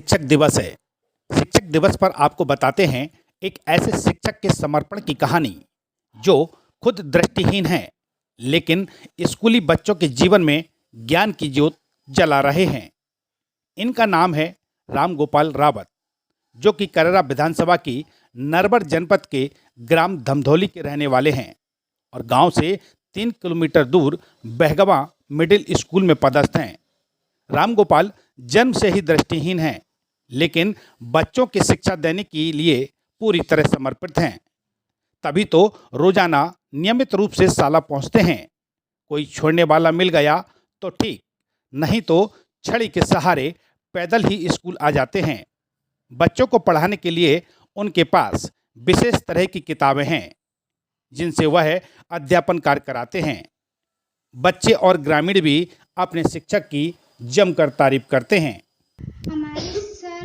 शिक्षक दिवस है। शिक्षक दिवस पर आपको बताते हैं एक ऐसे शिक्षक के समर्पण की कहानी जो खुद दृष्टिहीन हैं, लेकिन स्कूली बच्चों के जीवन में ज्ञान की ज्योत जला रहे हैं। इनका नाम है राम गोपाल रावत, जो कि करेरा विधानसभा की नरवर जनपद के ग्राम धमधौली के रहने वाले हैं और गांव से 3 किलोमीटर दूर बहगवा मिडिल स्कूल में पदस्थ हैं। राम गोपाल जन्म से ही दृष्टिहीन हैं, लेकिन बच्चों की शिक्षा देने के लिए पूरी तरह समर्पित हैं। तभी तो रोजाना नियमित रूप से शाला पहुंचते हैं। कोई छोड़ने वाला मिल गया तो ठीक, नहीं तो छड़ी के सहारे पैदल ही स्कूल आ जाते हैं। बच्चों को पढ़ाने के लिए उनके पास विशेष तरह की किताबें हैं, जिनसे वह अध्यापन कार्य कराते हैं। बच्चे और ग्रामीण भी अपने शिक्षक की जमकर तारीफ करते हैं। हमारे सर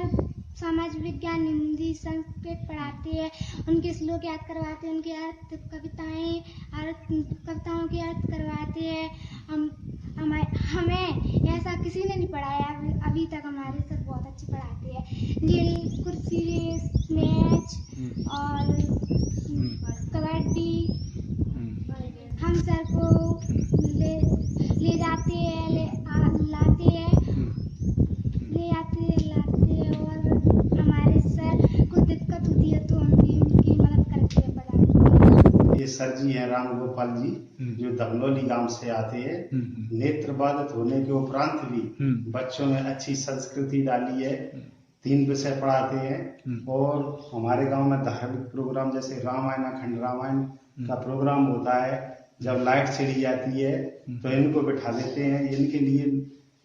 समाज विज्ञान, हिंदी, संस्कृत पढ़ाते हैं। उनके श्लोक याद करवाते हैं, उनके अर्थ कविताओं के अर्थ करवाते हैं। हमें ऐसा किसी ने नहीं पढ़ाया अभी तक। हमारे सर बहुत अच्छे पढ़ाते हैं। गिल, कुर्सी रेस, मैच और कबड्डी। हम सर को ले जाते हैं, लाते हैं, और हमारे सर को दिक्कत होती है तो हम भी उनकी मदद करते हैं पढ़ाने। ये सर जी हैं राम गोपाल जी, जो धमनौली गांव से आते हैं। नेत्र बाधित होने के उपरांत भी बच्चों में अच्छी संस्कृति डाली है। 3 विषय पढ़ाते हैं और हमारे गांव में धार्मिक प्रोग्राम जैसे रामायण, अखंड रामायण का प्रोग्राम होता है। जब लाइट चली जाती है तो इनको बिठा देते हैं। इनके लिए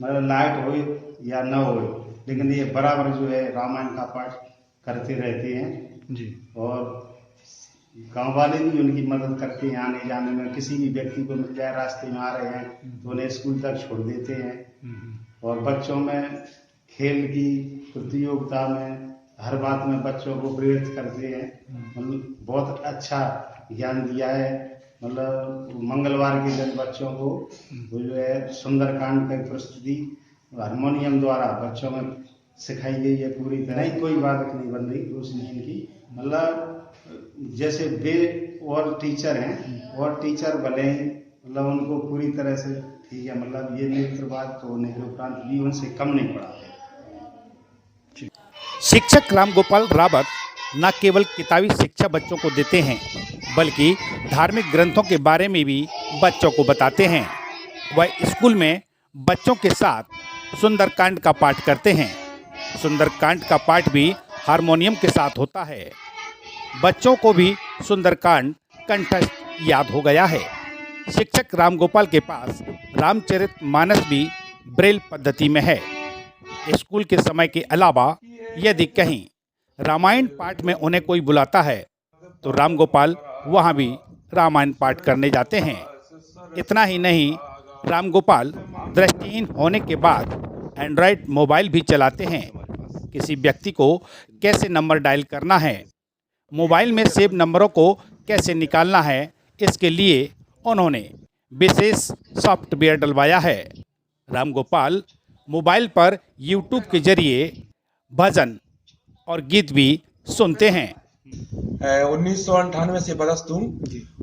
मतलब लाइट हो या न हो, लेकिन ये बराबर जो है रामायण का पाठ करते रहते हैं जी। और गांव वाले भी उनकी मदद करते हैं आने जाने में। किसी भी व्यक्ति को मिल जाए रास्ते में आ रहे हैं तो उन्हें स्कूल तक छोड़ देते हैं। और बच्चों में खेल की प्रतियोगिता में हर बात में बच्चों को प्रेरित करते हैं। मतलब बहुत अच्छा ज्ञान दिया है। मतलब मंगलवार के दिन बच्चों को वो जो है सुंदरकांड की प्रस्तुति हारमोनियम द्वारा बच्चों में सिखाई गई है। पूरी तरह कोई बाधक नहीं बन रही रोशनी इनकी। मतलब जैसे वे और टीचर हैं और टीचर भले ही मतलब उनको पूरी तरह से ठीक है। मतलब ये नेत्र बाधित होने के उपरांत भी उनसे कम नहीं पढ़ाते। शिक्षक राम गोपाल रावत न केवल किताबी शिक्षा बच्चों को देते हैं, बल्कि धार्मिक ग्रंथों के बारे में भी बच्चों को बताते हैं। वह स्कूल में बच्चों के साथ सुंदरकांड का पाठ करते हैं। सुंदरकांड का पाठ भी हारमोनियम के साथ होता है। बच्चों को भी सुंदरकांड कंठस्थ याद हो गया है। शिक्षक राम गोपाल के पास रामचरितमानस भी ब्रेल पद्धति में है। स्कूल के समय के अलावा यदि कहीं रामायण पाठ में उन्हें कोई बुलाता है तो राम गोपाल वहाँ भी रामायण पाठ करने जाते हैं। इतना ही नहीं, राम गोपाल दृष्टिहीन होने के बाद एंड्रॉयड मोबाइल भी चलाते हैं। किसी व्यक्ति को कैसे नंबर डायल करना है, मोबाइल में सेव नंबरों को कैसे निकालना है, इसके लिए उन्होंने विशेष सॉफ्टवेयर डलवाया है। राम गोपाल मोबाइल पर यूट्यूब के जरिए भजन और गीत भी सुनते हैं। 1998 से पदस्थ हूँ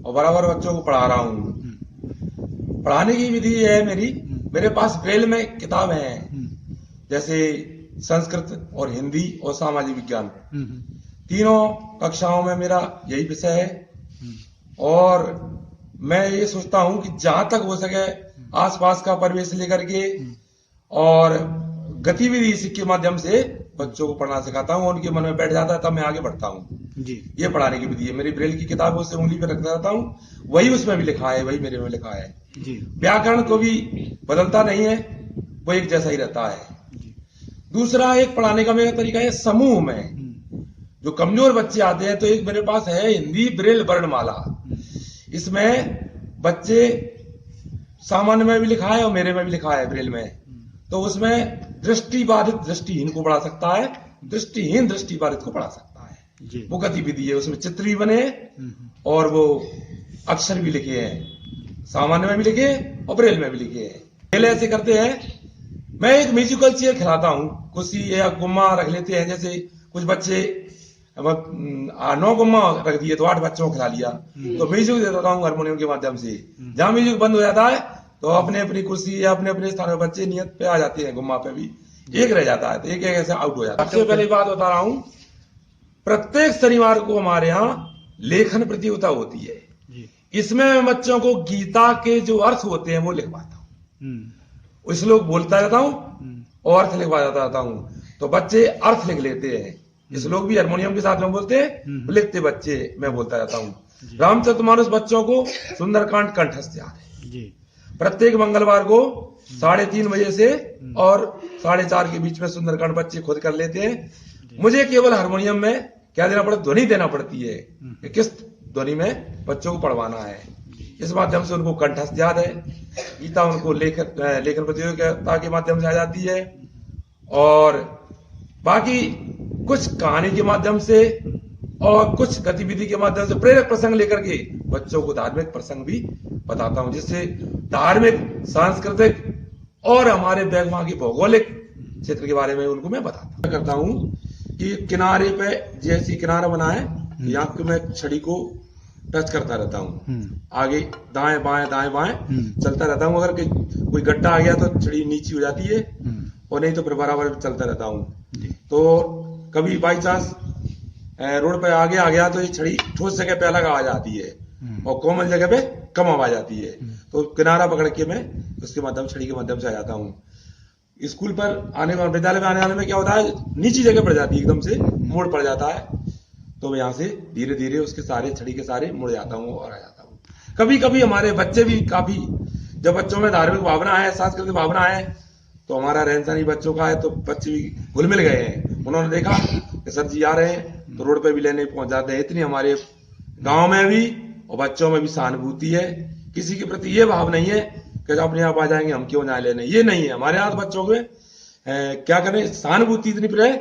और बराबर बच्चों को पढ़ा रहा हूँ। पढ़ाने की विधि है मेरे पास ब्रेल में किताब हैं, जैसे संस्कृत और हिंदी और सामाजिक विज्ञान। तीनों कक्षाओं में मेरा यही विषय है। और मैं ये सोचता हूँ कि जहां तक हो सके आसपास का परिवेश लेकर के और गतिविधि के माध्यम से बच्चों को पढ़ना सिखाता हूँ। उनके मन में बैठ जाता है तब मैं आगे बढ़ता हूँ जी। ये पढ़ाने की विधि है। मेरी ब्रेल की किताबों से उंगली पे रखता रहता हूँ, वही उसमें भी लिखा है, वही मेरे में लिखा है जी। व्याकरण को भी बदलता नहीं है, वो एक जैसा ही रहता है। दूसरा एक पढ़ाने का मेरा तरीका है समूह में। जो कमजोर बच्चे आते हैं तो एक मेरे पास है हिंदी ब्रेल वर्णमाला। इसमें बच्चे सामान्य में भी लिखा है और मेरे में भी लिखा है ब्रेल में। तो उसमें दृष्टि बाधित दृष्टिहीन को पढ़ा सकता है, दृष्टिहीन दृष्टि बाधित को पढ़ा सकता है। वो गतिविधि है, उसमें चित्र भी बने और वो अक्षर भी लिखे हैं, सामान्य में भी लिखे और ब्रेल में भी लिखे हैं। ब्रेल ऐसे करते हैं मैं एक म्यूजिकल चेयर खिलाता हूँ, कुर्सी या गुम्मा रख लेते हैं। जैसे कुछ बच्चे 9 गुम्मा रख दिए तो 8 बच्चों को खिला लिया, तो म्यूजिक दे देता हूँ हारमोनियम के माध्यम से। जहाँ म्यूजिक बंद हो जाता है तो अपने अपनी कुर्सी या अपने अपने स्थान पर बच्चे नियत पे आ जाते हैं, गुम्मा पे भी एक रह जाता है तो एक ऐसे आउट हो जाता है। सबसे पहले बात बता रहा हूँ, प्रत्येक शनिवार को हमारे यहाँ लेखन प्रतियोगिता होती है। इसमें मैं बच्चों को गीता के जो अर्थ होते हैं वो लिखवाता हूँ, श्लोक बोलता रहता हूँ और अर्थ लिखवाता रहता हूँ, तो बच्चे अर्थ लिख लेते हैं। श्लोक भी हारमोनियम के साथ में बोलते हैं, लिखते बच्चे मैं बोलता रहता हूँ। रामचरितमानस बच्चों को सुंदरकांड कंठस्थ याद है। प्रत्येक मंगलवार को 3:30 बजे से और 4:30 के बीच में सुंदरकांड बच्चे खुद कर लेते हैं। मुझे केवल हारमोनियम में क्या देना पड़ता, ध्वनि देना पड़ती है कि किस ध्वनि में बच्चों को पढ़वाना है। इस माध्यम से उनको कंठस्थ याद है। गीता उनको लेखन प्रतियोगिता के माध्यम से आ जाती है, और बाकी कुछ कहानी के माध्यम से और कुछ गतिविधि के माध्यम से प्रेरक प्रसंग लेकर के बच्चों को धार्मिक प्रसंग भी बताता हूं, जिससे धार्मिक, सांस्कृतिक और हमारे वहाँ की भौगोलिक क्षेत्र के बारे में उनको मैं बताता करता हूं कि किनारे पे जैसी किनारा बना है, यहाँ पे मैं छड़ी को टच करता रहता हूँ, आगे दाएं बाएं चलता रहता हूँ। अगर कोई गड्ढा आ गया तो छड़ी नीची हो जाती है, और नहीं तो फिर बराबर चलता रहता हूँ। तो कभी बाई चांस रोड पे आगे आ गया तो ये छड़ी ठोस जगह पे अलग आवाज आती है और कोमल जगह पे कम आवाज आती है, तो किनारा पकड़ के मैं उसके माध्यम, छड़ी के माध्यम से आ जाता हूँ। स्कूल पर आने में, विद्यालय में आने वाले में क्या होता है, नीची जगह पड़ जाती है, एकदम से मोड़ पड़ जाता है, तो मैं यहाँ से धीरे धीरे उसके सारे छड़ी के सारे मुड़ जाता हूँ और आ जाता हूँ। कभी कभी हमारे बच्चे भी काफी, जब बच्चों में धार्मिक भावना है, सांस्कृतिक भावना है, तो हमारा रहन सहन बच्चों का है, तो बच्चे भी घुल मिल गए हैं। उन्होंने देखा कि सर जी आ रहे हैं तो रोड पे भी लेने पहुंच जाते हैं। इतनी हमारे गांव में भी और बच्चों में भी सहानुभूति है। किसी के प्रति ये भाव नहीं है कि जब अपने आप आ जाएंगे हम क्यों ना लेने, ये नहीं है हमारे यहाँ। बच्चों को क्या करें, सहानुभूति इतनी है,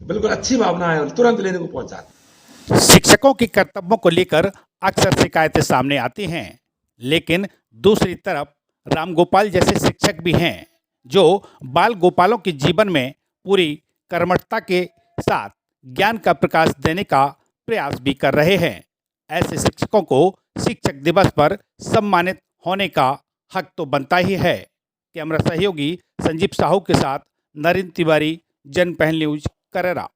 बिल्कुल अच्छी भावना है, तुरंत लेने को पहुंच जाते। शिक्षकों के कर्तव्यों को लेकर अक्सर शिकायतें सामने आती हैं, लेकिन दूसरी तरफ रामगोपाल जैसे शिक्षक भी हैं जो बाल गोपालों के जीवन में पूरी कर्मठता के साथ ज्ञान का प्रकाश देने का प्रयास भी कर रहे हैं। ऐसे शिक्षकों को शिक्षक दिवस पर सम्मानित होने का हक तो बनता ही है। कैमरा सहयोगी संजीव साहू के साथ नरेंद्र तिवारी, जनपहल न्यूज, करेरा।